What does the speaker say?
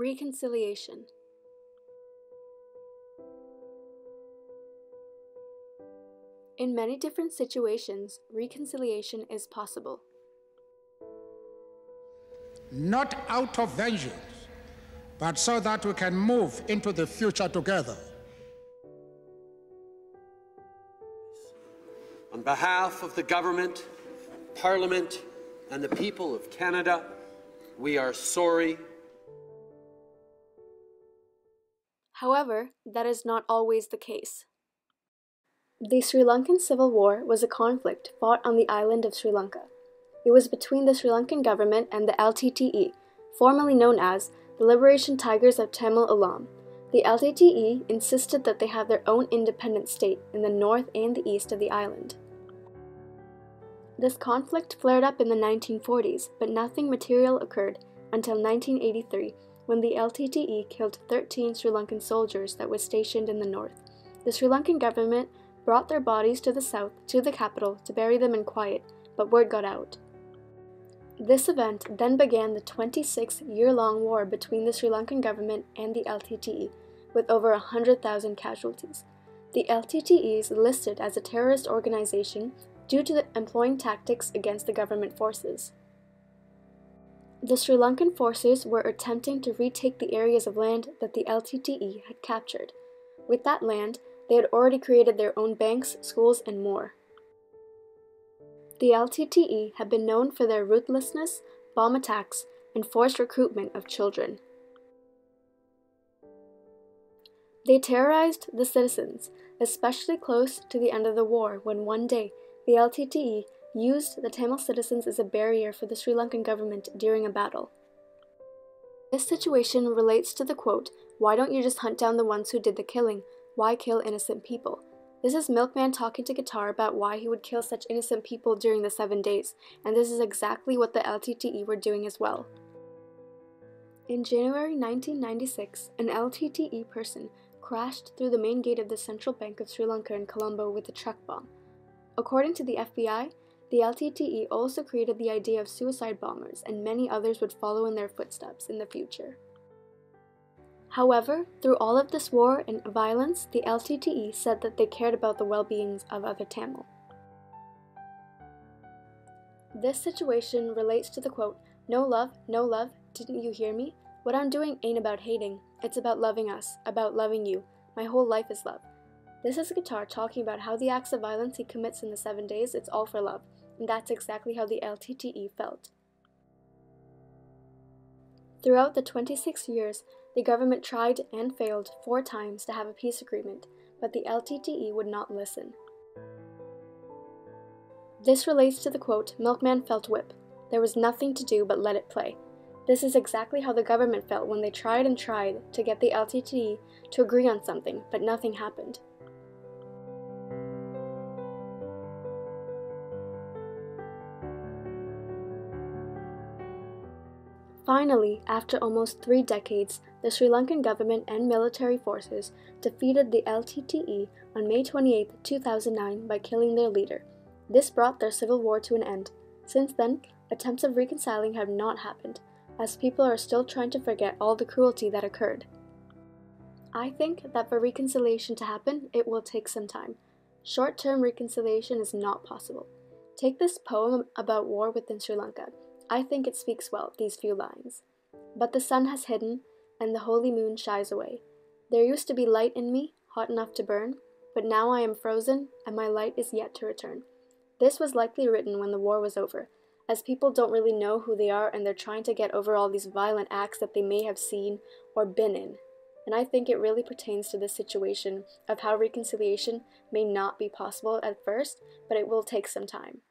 Reconciliation. In many different situations, reconciliation is possible. Not out of vengeance, but so that we can move into the future together. On behalf of the government, Parliament, and the people of Canada, we are sorry. However, that is not always the case. The Sri Lankan Civil War was a conflict fought on the island of Sri Lanka. It was between the Sri Lankan government and the LTTE, formerly known as the Liberation Tigers of Tamil Eelam. The LTTE insisted that they have their own independent state in the north and the east of the island. This conflict flared up in the 1940s, but nothing material occurred until 1983, when the LTTE killed 13 Sri Lankan soldiers that were stationed in the north. The Sri Lankan government brought their bodies to the south, to the capital, to bury them in quiet, but word got out. This event then began the 26-year-long war between the Sri Lankan government and the LTTE, with over 100,000 casualties. The LTTE is listed as a terrorist organization due to employing tactics against the government forces. The Sri Lankan forces were attempting to retake the areas of land that the LTTE had captured. With that land, they had already created their own banks, schools, and more. The LTTE had been known for their ruthlessness, bomb attacks, and forced recruitment of children. They terrorized the citizens, especially close to the end of the war, when one day the LTTE used the Tamil citizens as a barrier for the Sri Lankan government during a battle. This situation relates to the quote, "Why don't you just hunt down the ones who did the killing? Why kill innocent people?" This is Milkman talking to Guitar about why he would kill such innocent people during the 7 days, and this is exactly what the LTTE were doing as well. In January 1996, an LTTE person crashed through the main gate of the Central Bank of Sri Lanka in Colombo with a truck bomb. According to the FBI, the LTTE also created the idea of suicide bombers, and many others would follow in their footsteps in the future. However, through all of this war and violence, the LTTE said that they cared about the well-being of other Tamil. This situation relates to the quote, no love, didn't you hear me? What I'm doing ain't about hating, it's about loving us, about loving you. My whole life is love." This is Guitar talking about how the acts of violence he commits in the 7 days, it's all for love, and that's exactly how the LTTE felt. Throughout the 26 years, the government tried and failed 4 times to have a peace agreement, but the LTTE would not listen. This relates to the quote, "Milkman felt whip. There was nothing to do but let it play." This is exactly how the government felt when they tried and tried to get the LTTE to agree on something, but nothing happened. Finally, after almost 3 decades, the Sri Lankan government and military forces defeated the LTTE on May 28, 2009 by killing their leader. This brought their civil war to an end. Since then, attempts of reconciling have not happened, as people are still trying to forget all the cruelty that occurred. I think that for reconciliation to happen, it will take some time. Short-term reconciliation is not possible. Take this poem about war within Sri Lanka. I think it speaks well, these few lines. "But the sun has hidden, and the holy moon shies away. There used to be light in me, hot enough to burn, but now I am frozen, and my light is yet to return." This was likely written when the war was over, as people don't really know who they are and they're trying to get over all these violent acts that they may have seen or been in. And I think it really pertains to this situation of how reconciliation may not be possible at first, but it will take some time.